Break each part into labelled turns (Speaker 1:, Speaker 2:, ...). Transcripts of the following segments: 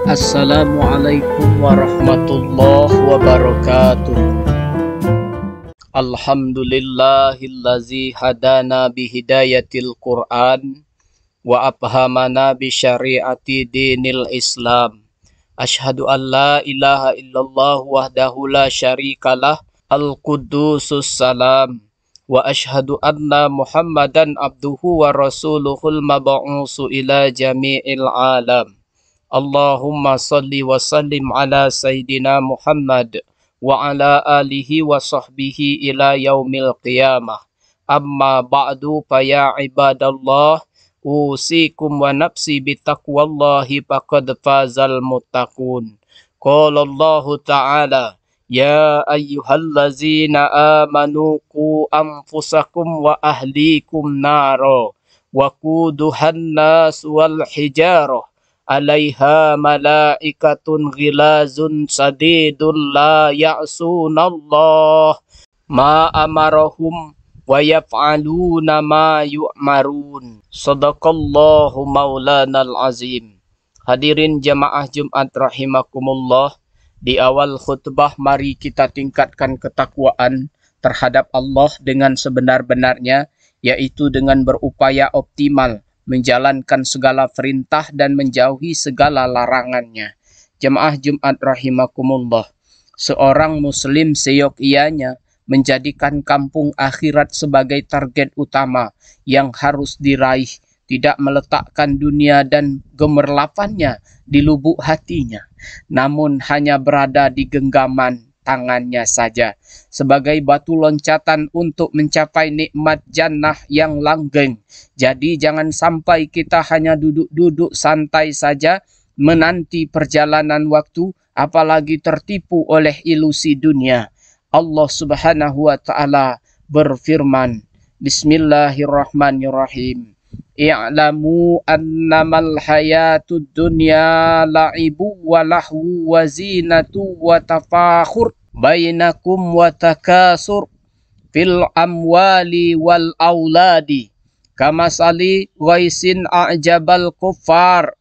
Speaker 1: Assalamualaikum warahmatullahi wabarakatuh. Alhamdulillahillazi hadana bihidayatil Qur'an wa abhamana bisyariati dinil Islam. Ashhadu an la ilaha illallah wahdahu la syarikalah al-qudusus salam. Wa ashhadu anna Muhammadan abduhu wa rasuluhul mab'usu ila jami'il alam. Allahumma salli wa sallim ala Sayyidina Muhammad wa ala alihi wa sahbihi ila yaumil qiyamah. Amma ba'du fa ya ibadallah, usikum wa nafsi bitaqwallahi faqad fazal muttaqun. Qala Allah Ta'ala, ya ayyuhallazina amanu qu anfusakum wa ahlikum naro wa quduhan nas wal hijarah alaiha malaikatun ghilazun sadidun la ya'sunallah ma amarahum wa yaf'aluna ma yu'marun. Sadaqallahu maulanal azim. Hadirin jamaah Jumat rahimakumullah, di awal khutbah mari kita tingkatkan ketakwaan terhadap Allah dengan sebenar-benarnya, yaitu dengan berupaya optimal menjalankan segala perintah dan menjauhi segala larangannya. Jemaah Jumat rahimakumullah, seorang muslim seyogyanya menjadikan kampung akhirat sebagai target utama yang harus diraih, tidak meletakkan dunia dan gemerlapannya di lubuk hatinya, namun hanya berada di genggaman tangannya saja sebagai batu loncatan untuk mencapai nikmat jannah yang langgeng. Jadi jangan sampai kita hanya duduk-duduk santai saja menanti perjalanan waktu, apalagi tertipu oleh ilusi dunia. Allah Subhanahu wa taala berfirman, Bismillahirrahmanirrahim. I'lamu annamal hayatud dunya la'ibu wa lahu wa zinatu wa tafakhur bainakum wa takasur fil amwali wal auladi kamasali ghaisin a'jabal kuffar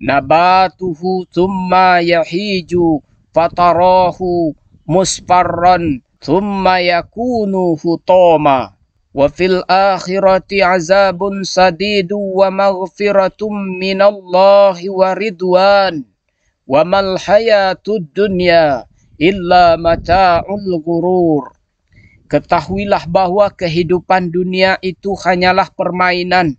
Speaker 1: nabatuhu thumma yahiju fatarahu musfarran thumma yakunu hutama wa fil akhirati azabun sadidu wa maghfiratum minallahi wa ridwan wa mal hayatud dunya illa mata'ul ghurur. Ketahuilah bahwa kehidupan dunia itu hanyalah permainan,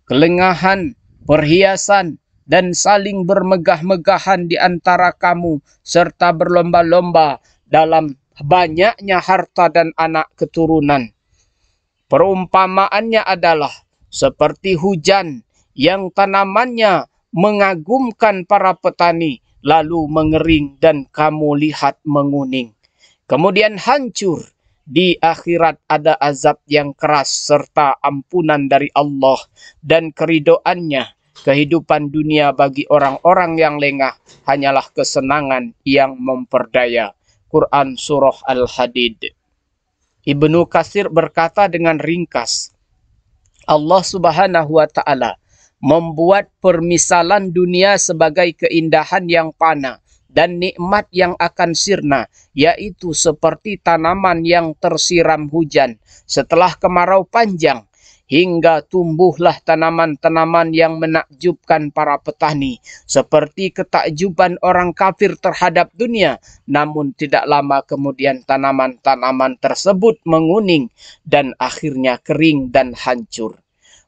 Speaker 1: kelengahan, perhiasan, dan saling bermegah-megahan di antara kamu, serta berlomba-lomba dalam banyaknya harta dan anak keturunan. Perumpamaannya adalah seperti hujan yang tanamannya mengagumkan para petani, lalu mengering dan kamu lihat menguning. Kemudian hancur. Di akhirat ada azab yang keras serta ampunan dari Allah dan keridoannya. Kehidupan dunia bagi orang-orang yang lengah hanyalah kesenangan yang memperdaya. Quran Surah Al-Hadid. Ibnu Katsir berkata dengan ringkas, Allah Subhanahu wa ta'ala membuat permisalan dunia sebagai keindahan yang fana dan nikmat yang akan sirna, yaitu seperti tanaman yang tersiram hujan setelah kemarau panjang, hingga tumbuhlah tanaman-tanaman yang menakjubkan para petani, seperti ketakjuban orang kafir terhadap dunia. Namun tidak lama kemudian tanaman-tanaman tersebut menguning dan akhirnya kering dan hancur.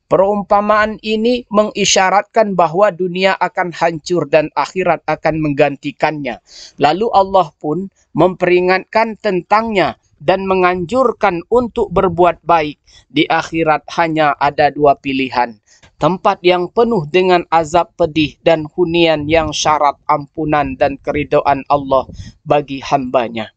Speaker 1: Perumpamaan ini mengisyaratkan bahwa dunia akan hancur dan akhirat akan menggantikannya. Lalu Allah pun memperingatkan tentangnya dan menganjurkan untuk berbuat baik. Di akhirat hanya ada dua pilihan, tempat yang penuh dengan azab pedih dan hunian yang syarat ampunan dan keridhaan Allah bagi hambanya.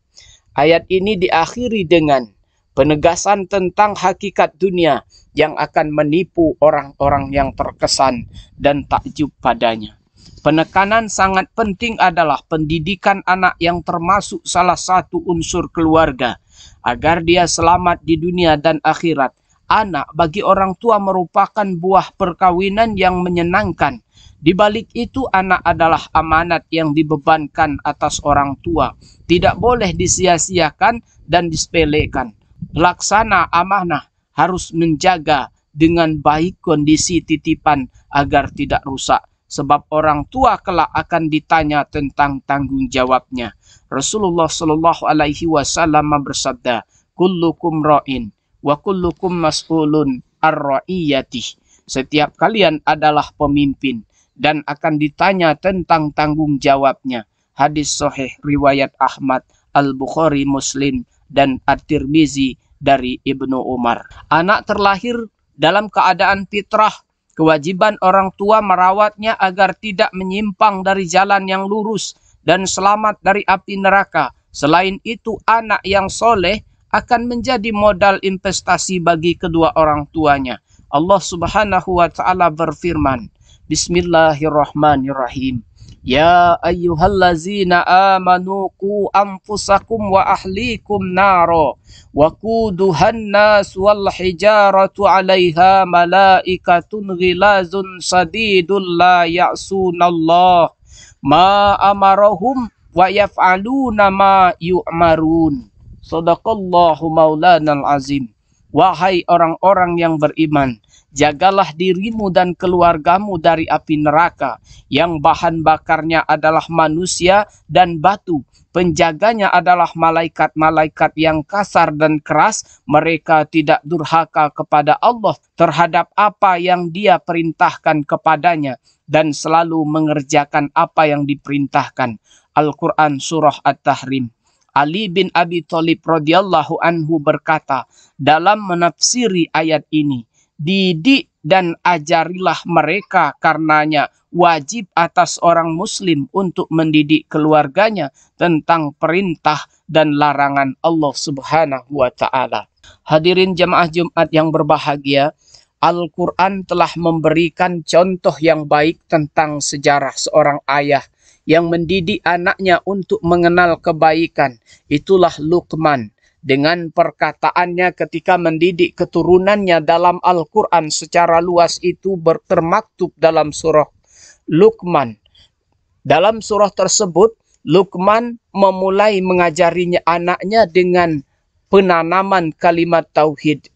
Speaker 1: Ayat ini diakhiri dengan penegasan tentang hakikat dunia yang akan menipu orang-orang yang terkesan dan takjub padanya. Penekanan sangat penting adalah pendidikan anak yang termasuk salah satu unsur keluarga, agar dia selamat di dunia dan akhirat. Anak bagi orang tua merupakan buah perkawinan yang menyenangkan. Di balik itu anak adalah amanat yang dibebankan atas orang tua. Tidak boleh disia-siakan dan disepelekan. Pelaksana amanah harus menjaga dengan baik kondisi titipan agar tidak rusak. Sebab orang tua kelak akan ditanya tentang tanggung jawabnya. Rasulullah Shallallahu Alaihi Wasallam bersabda, "Kullukum ra'in wa kullukum mas'ulun ar-ra'iyatih." Setiap kalian adalah pemimpin dan akan ditanya tentang tanggung jawabnya. Hadis sahih riwayat Ahmad, Al-Bukhari, Muslim, dan At-Tirmizi dari Ibnu Umar. Anak terlahir dalam keadaan fitrah. Kewajiban orang tua merawatnya agar tidak menyimpang dari jalan yang lurus dan selamat dari api neraka. Selain itu, anak yang soleh akan menjadi modal investasi bagi kedua orang tuanya. Allah Subhanahu wa taala berfirman, Bismillahirrahmanirrahim. Ya ayyuhallazina amanu qu anfusakum wa ahlikum naro wa quduhan nas wal hijaratu 'alaiha malaikatun ghilazun sadidul la ya'sunallah ma amarahum wa yaf'aluna ma yu'marun. Sadaqallahu maulanal azim. Wahai orang-orang yang beriman, jagalah dirimu dan keluargamu dari api neraka yang bahan bakarnya adalah manusia dan batu. Penjaganya adalah malaikat-malaikat yang kasar dan keras. Mereka tidak durhaka kepada Allah terhadap apa yang Dia perintahkan kepadanya dan selalu mengerjakan apa yang diperintahkan. Al-Quran Surah At-Tahrim. Ali bin Abi Thalib radhiyallahu anhu berkata dalam menafsiri ayat ini, didik dan ajarilah mereka karenanya wajib atas orang muslim untuk mendidik keluarganya tentang perintah dan larangan Allah Subhanahu wa taala. Hadirin jamaah Jumat yang berbahagia, Al-Quran telah memberikan contoh yang baik tentang sejarah seorang ayah yang mendidik anaknya untuk mengenal kebaikan. Itulah Luqman. Dengan perkataannya ketika mendidik keturunannya dalam Al-Quran secara luas itu termaktub dalam surah Luqman. Dalam surah tersebut, Luqman memulai mengajarinya anaknya dengan penanaman kalimat tauhid.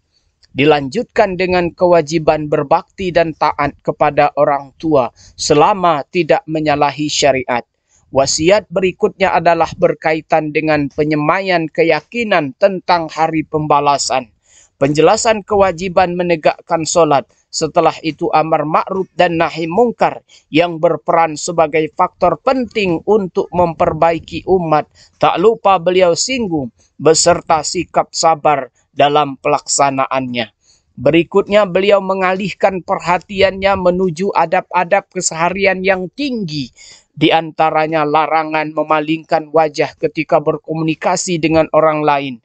Speaker 1: Dilanjutkan dengan kewajiban berbakti dan taat kepada orang tua selama tidak menyalahi syariat. Wasiat berikutnya adalah berkaitan dengan penyemaian keyakinan tentang hari pembalasan. Penjelasan kewajiban menegakkan solat. Setelah itu amar ma'ruf dan nahi mungkar yang berperan sebagai faktor penting untuk memperbaiki umat. Tak lupa beliau singgung beserta sikap sabar dalam pelaksanaannya. Berikutnya beliau mengalihkan perhatiannya menuju adab-adab keseharian yang tinggi. Di antaranya larangan memalingkan wajah ketika berkomunikasi dengan orang lain.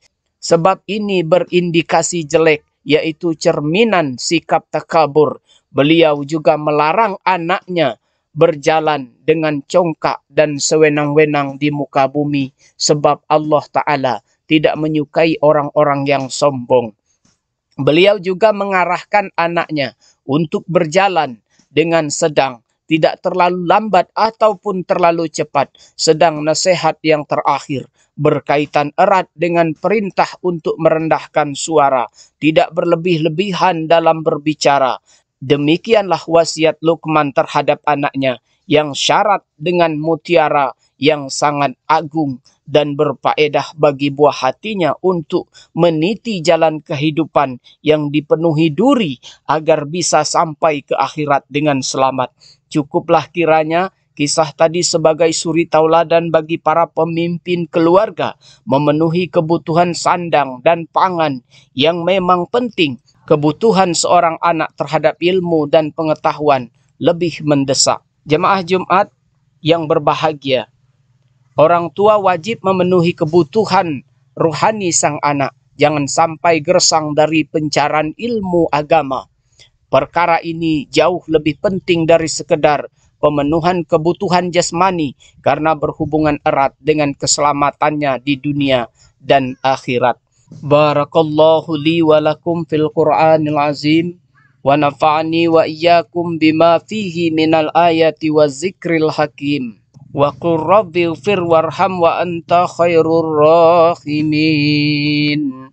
Speaker 1: Sebab ini berindikasi jelek, yaitu cerminan sikap takabur. Beliau juga melarang anaknya berjalan dengan congkak dan sewenang-wenang di muka bumi. Sebab Allah Ta'ala tidak menyukai orang-orang yang sombong. Beliau juga mengarahkan anaknya untuk berjalan dengan sedang, tidak terlalu lambat ataupun terlalu cepat. Sedang nasihat yang terakhir berkaitan erat dengan perintah untuk merendahkan suara, tidak berlebih-lebihan dalam berbicara. Demikianlah wasiat Luqman terhadap anaknya yang syarat dengan mutiara yang sangat agung dan berfaedah bagi buah hatinya untuk meniti jalan kehidupan yang dipenuhi duri agar bisa sampai ke akhirat dengan selamat. Cukuplah kiranya kisah tadi sebagai suri tauladan bagi para pemimpin keluarga memenuhi kebutuhan sandang dan pangan yang memang penting. Kebutuhan seorang anak terhadap ilmu dan pengetahuan lebih mendesak. Jemaah Jumat yang berbahagia, orang tua wajib memenuhi kebutuhan rohani sang anak. Jangan sampai gersang dari pencarian ilmu agama. Perkara ini jauh lebih penting dari sekedar pemenuhan kebutuhan jasmani karena berhubungan erat dengan keselamatannya di dunia dan akhirat. Barakallahu li wa lakum fil Qur'anil azim wa nafa'ani wa iyyakum bima fihi minal ayati wa zikril hakim. Wa qur rabbi ighfir warham wa anta khairur rahimin.